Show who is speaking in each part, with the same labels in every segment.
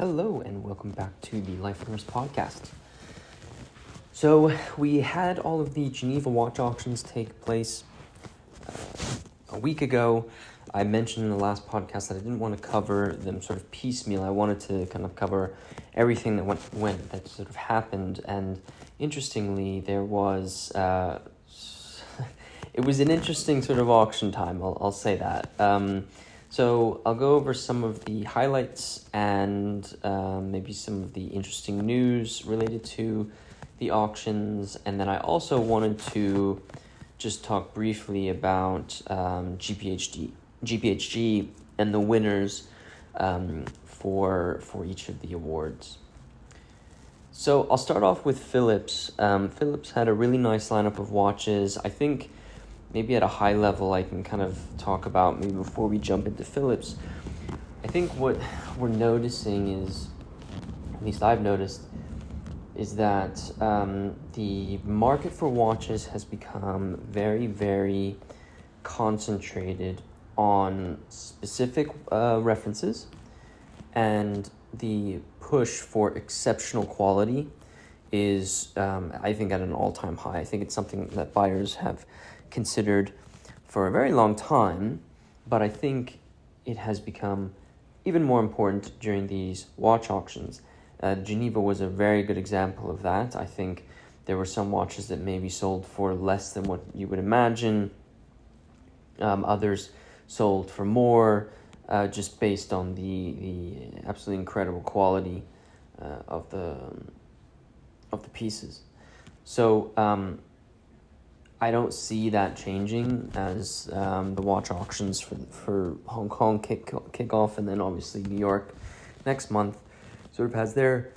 Speaker 1: Hello and welcome back to the Life Learners podcast. So we had all of the Geneva watch auctions take place a week ago. I mentioned in the last podcast that I didn't want to cover them sort of piecemeal. I wanted to kind of cover everything that sort of happened. And interestingly, there was it was an interesting sort of auction time. I'll say that. So I'll go over some of the highlights and maybe some of the interesting news related to the auctions. And then I also wanted to just talk briefly about GPHG and the winners for each of the awards. So I'll start off with Philips. Philips had a really nice lineup of watches. I think maybe at a high level I can kind of talk about, maybe before we jump into Philips, I think what we're noticing is, at least I've noticed, is that the market for watches has become very, very concentrated on specific references, and the push for exceptional quality is, I think, at an all-time high. I think it's something that buyers have considered for a very long time, but I think it has become even more important during these watch auctions. Geneva was a very good example of that. I think there were some watches that maybe sold for less than what you would imagine. Others sold for more, just based on the absolutely incredible quality of the pieces. So I don't see that changing as the watch auctions for Hong Kong kick off, and then obviously New York next month sort of has their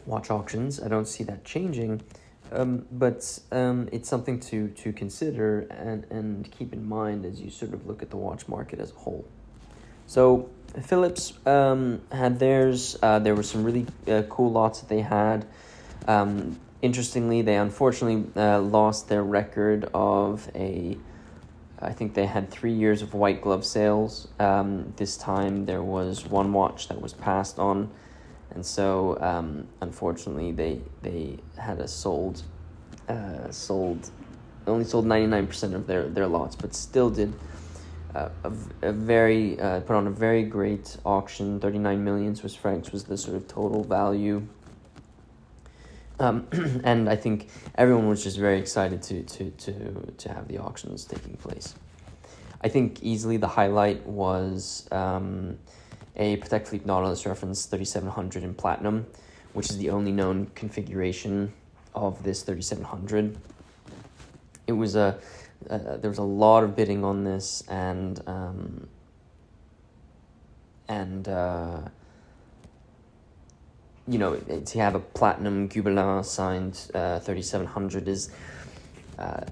Speaker 1: watch auctions. I don't see that changing, but it's something to consider and keep in mind as you sort of look at the watch market as a whole. So Philips had theirs. There were some really cool lots that they had. Interestingly, they unfortunately lost their record of I think they had 3 years of white glove sales. This time there was one watch that was passed on, and so unfortunately they had only sold 99% of their lots, but still did a very put on a very great auction. 39 million Swiss francs was the sort of total value. And I think everyone was just very excited to have the auctions taking place. I think easily the highlight was a Patek Philippe Nautilus reference 3700 in platinum, which is the only known configuration of this 3700. It was there was a lot of bidding on this, and to have a platinum Gobelin signed 3700 is,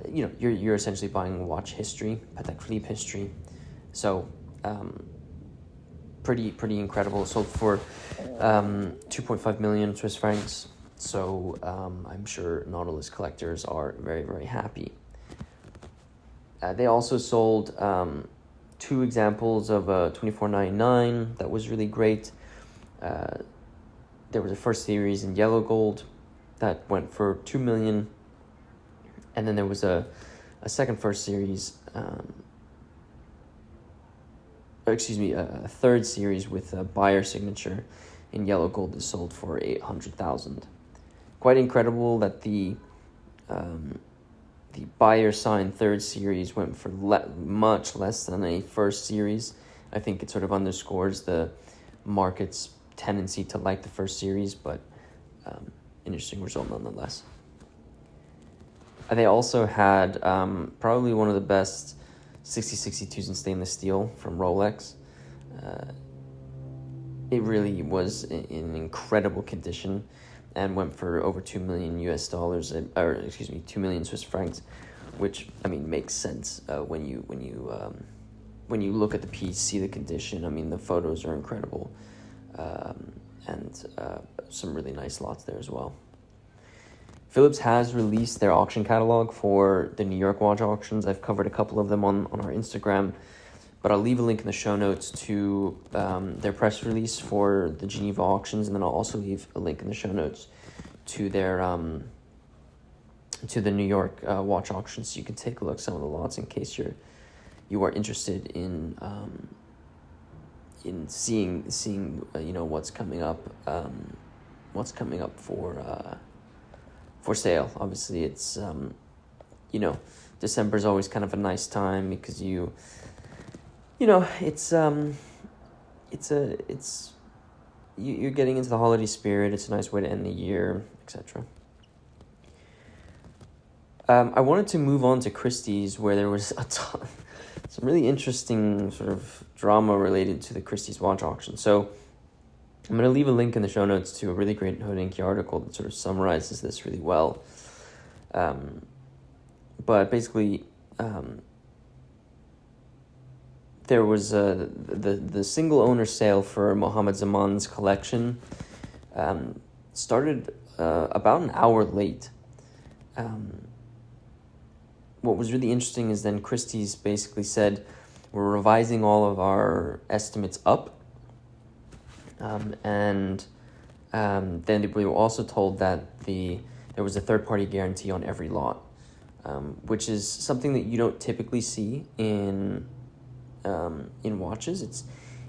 Speaker 1: you're essentially buying watch history, Patek Philippe history. So, pretty incredible. Sold for 2.5 million Swiss francs. So, I'm sure Nautilus collectors are very, very happy. They also sold 2 examples of a 2499 that was really great. There was a first series in yellow gold that went for 2 million, and then there was a second first series, a third series with a Beyer signature in yellow gold that sold for 800,000. Quite incredible that the Beyer signed third series went for much less than a first series. I think it sort of underscores the market's tendency to like the first series, but interesting result nonetheless. They also had probably one of the best 6062s in stainless steel from Rolex. It really was in incredible condition and went for over $2 million 2 million Swiss francs, which makes sense when you look at the piece, see the condition. The photos are incredible. And some really nice lots there as well. Philips has released their auction catalog for the New York watch auctions. I've covered a couple of them on our Instagram. but I'll leave a link in the show notes to their press release for the Geneva auctions, and then I'll also leave a link in the show notes to their to the New York watch auction, so you can take a look at some of the lots in case you are interested in seeing what's coming up for sale. Obviously, it's December is always kind of a nice time because you're getting into the holiday spirit. It's a nice way to end the year, etc. I wanted to move on to Christie's, where there was some really interesting sort of drama related to the Christie's watch auction. So I'm going to leave a link in the show notes to a really great Hodinkee article that sort of summarizes this really well. But basically, there was the single owner sale for Mohammed Zaman's collection started about an hour late. What was really interesting is then Christie's basically said, we're revising all of our estimates up. And then we were also told that there was a third-party guarantee on every lot, which is something that you don't typically see in watches.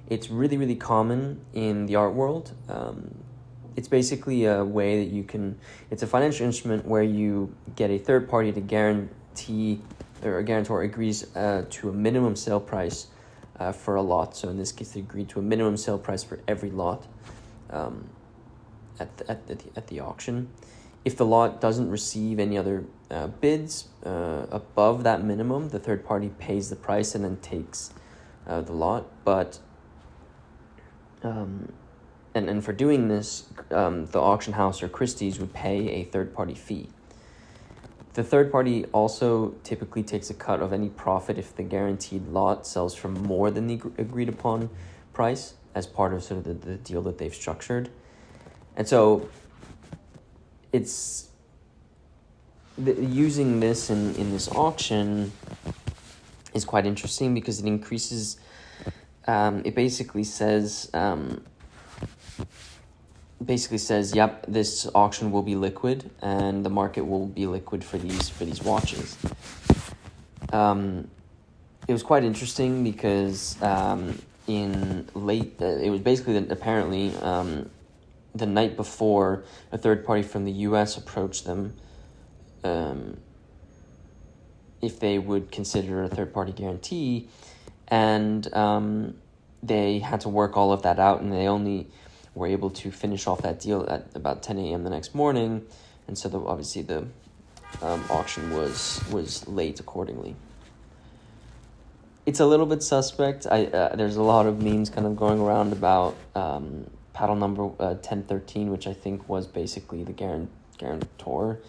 Speaker 1: It's really, really common in the art world. It's basically a way that it's a financial instrument where you get a third party to guarantee, or a guarantor agrees to a minimum sale price for a lot. So in this case, they agreed to a minimum sale price for every lot at the auction. If the lot doesn't receive any other bids above that minimum, the third party pays the price and then takes the lot. But and for doing this, the auction house or Christie's would pay a third party fee. The third party also typically takes a cut of any profit if the guaranteed lot sells for more than the agreed upon price as part of sort of the deal that they've structured. And so it's using this in this auction is quite interesting because it increases, it basically says, yep, this auction will be liquid and the market will be liquid for these watches. It was quite interesting because it was basically apparently the night before, a third party from the US approached them if they would consider a third party guarantee, and they had to work all of that out, and they only were able to finish off that deal at about 10 a.m. the next morning, and so obviously the auction was late accordingly. It's a little bit suspect. There's a lot of memes kind of going around about paddle number 1013, which I think was basically the guarantor.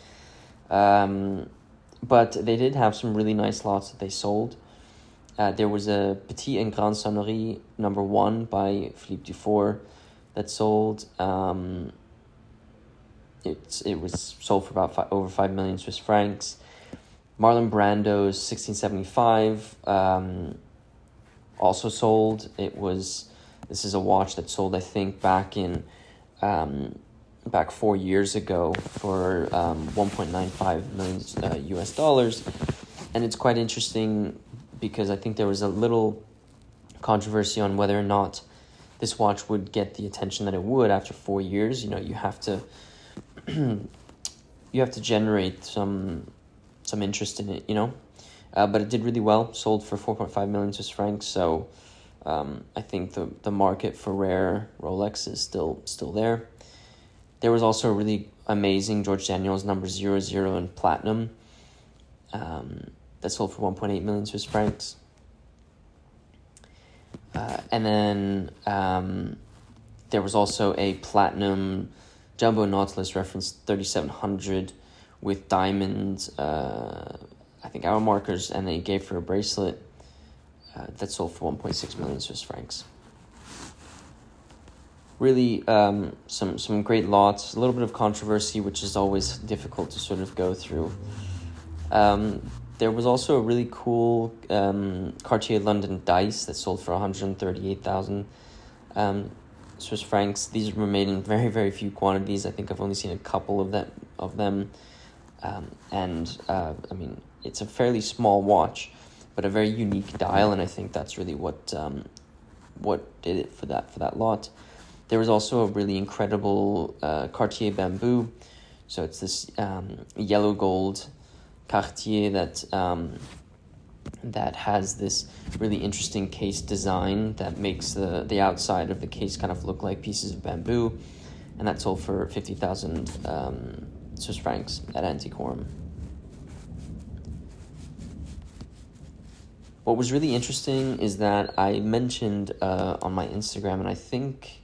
Speaker 1: But they did have some really nice lots that they sold. There was a Petit and Grande Sonnerie number 1 by Philippe Dufour that sold. It was sold for about over 5 million Swiss francs. Marlon Brando's 1675 also sold. This is a watch that sold, I think, back 4 years ago for 1.95 million US dollars. And it's quite interesting because I think there was a little controversy on whether or not this watch would get the attention that it would after 4 years. You know, you have to generate some interest in it, you know. But it did really well, sold for 4.5 million Swiss francs. So I think the market for rare Rolex is still there. There was also a really amazing George Daniels number 00 in platinum that sold for 1.8 million Swiss francs. And then there was also a platinum Jumbo Nautilus reference 3700 with diamond, I think hour markers, and they gave for a bracelet that sold for 1.6 million Swiss francs. Really, some great lots, a little bit of controversy, which is always difficult to sort of go through. There was also a really cool Cartier London dice that sold for 138,000 Swiss francs. These were made in very, very few quantities. I think I've only seen a couple of them. I mean, it's a fairly small watch, but a very unique dial, and I think that's really what did it for that lot. There was also a really incredible Cartier bamboo, so it's this yellow gold Cartier that has this really interesting case design that makes the outside of the case kind of look like pieces of bamboo, and that sold for 50,000 Swiss francs at Antiquorum. What was really interesting is that I mentioned on my Instagram, and I think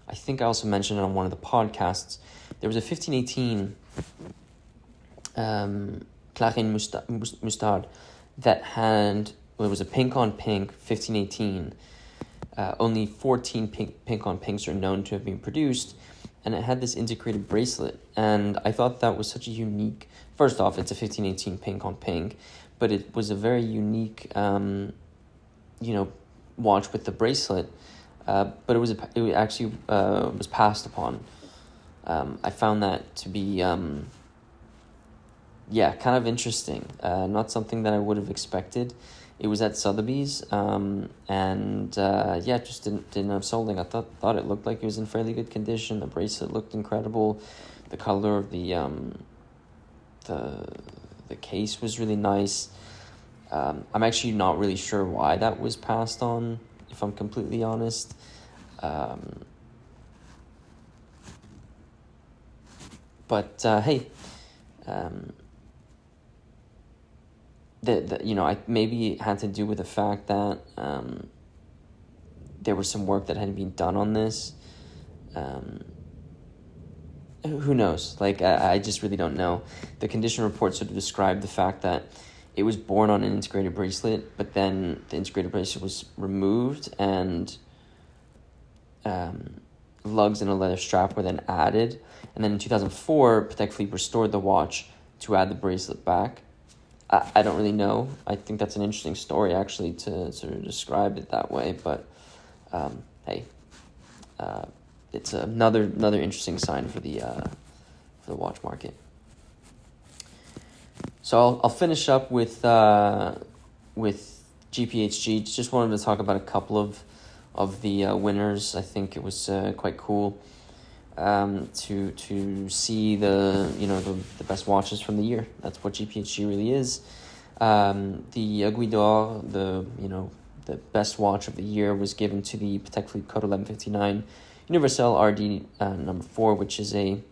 Speaker 1: I also mentioned it on one of the podcasts, there was a 1518 Clarine Mustard that had, well, it was a pink on pink 1518. Only 14 pink on pinks are known to have been produced, and it had this integrated bracelet. And I thought that was such a unique, first off, it's a 1518 pink on pink, but it was a very unique, watch with the bracelet. But it actually was passed upon. I found that to be, kind of interesting. Not something that I would have expected. It was at Sotheby's, just didn't end up selling. I thought it looked like it was in fairly good condition. The bracelet looked incredible. The color of the case was really nice. I'm actually not really sure why that was passed on, if I'm completely honest. Maybe it had to do with the fact that there was some work that had been done on this. Who knows? I just really don't know. The condition report sort of described the fact that it was born on an integrated bracelet, but then the integrated bracelet was removed and lugs and a leather strap were then added. And then in 2004, Patek Philippe restored the watch to add the bracelet back. I don't really know. I think that's an interesting story, actually, to sort of describe it that way. But, it's another interesting sign for the watch market. So I'll finish up with GPHG. Just wanted to talk about a couple of the winners. I think it was quite cool to see the best watches from the year. That's what GPHG really is. The Aiguille d'Or, the best watch of the year, was given to the Patek Philippe Code 1159 Universelle RD number 4, which is it's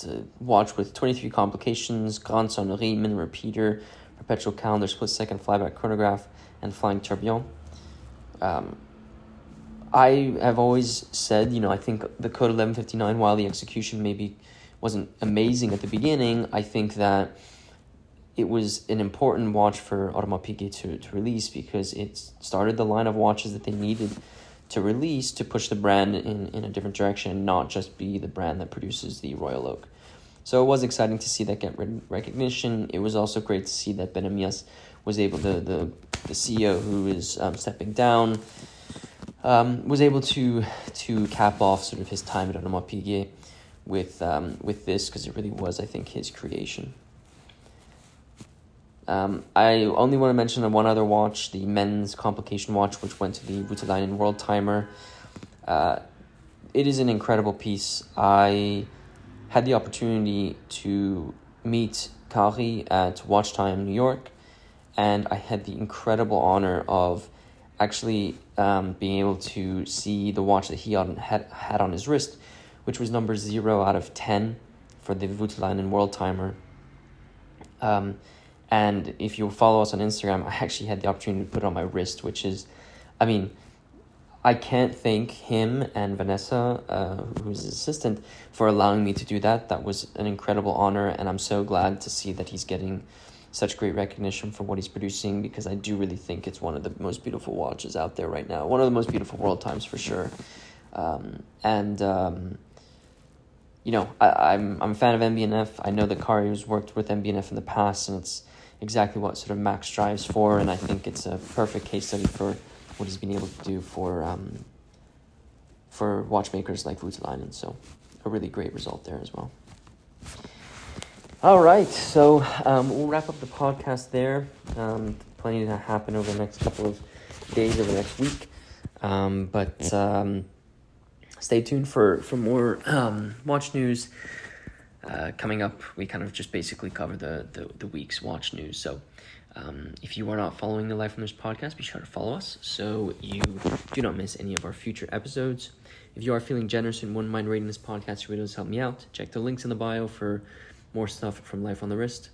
Speaker 1: a watch with 23 complications, grande sonnerie, min repeater, perpetual calendar, split second flyback chronograph, and flying tourbillon. I have always said, I think the Code 1159, while the execution maybe wasn't amazing at the beginning, I think that it was an important watch for Audemars Piguet to release, because it started the line of watches that they needed to release to push the brand in a different direction and not just be the brand that produces the Royal Oak. So it was exciting to see that get recognition. It was also great to see that Ben Amias was able to, the CEO who is stepping down, was able to cap off sort of his time at Audemars Piguet with this, because it really was, I think, his creation. I only want to mention one other watch, the men's complication watch, which went to the Voutilainen World Timer. It is an incredible piece. I had the opportunity to meet Kari at Watch Time New York, and I had the incredible honor of actually being able to see the watch that he had on his wrist, which was number 0 out of 10 for the Voutilainen World Timer. And if you follow us on Instagram, I actually had the opportunity to put it on my wrist, which is, I can't thank him and Vanessa, who's his assistant, for allowing me to do that. That was an incredible honor, and I'm so glad to see that he's getting such great recognition for what he's producing, because I do really think it's one of the most beautiful watches out there right now. One of the most beautiful world times for sure. I'm a fan of MB&F. I know that Kari's worked with MB&F in the past, and it's exactly what sort of Max strives for, and I think it's a perfect case study for what he's been able to do for watchmakers like Voutilainen. So a really great result there as well. All right, so we'll wrap up the podcast there. Plenty to happen over the next couple of days, over the next week. But stay tuned for more watch news coming up. We kind of just basically cover the week's watch news. So if you are not following the Life from This podcast, be sure to follow us so you do not miss any of our future episodes. If you are feeling generous and wouldn't mind rating this podcast, it really does help me out. Check the links in the bio for more stuff from Life on the Wrist.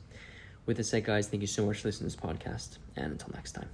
Speaker 1: With this said, guys, thank you so much for listening to this podcast, and until next time.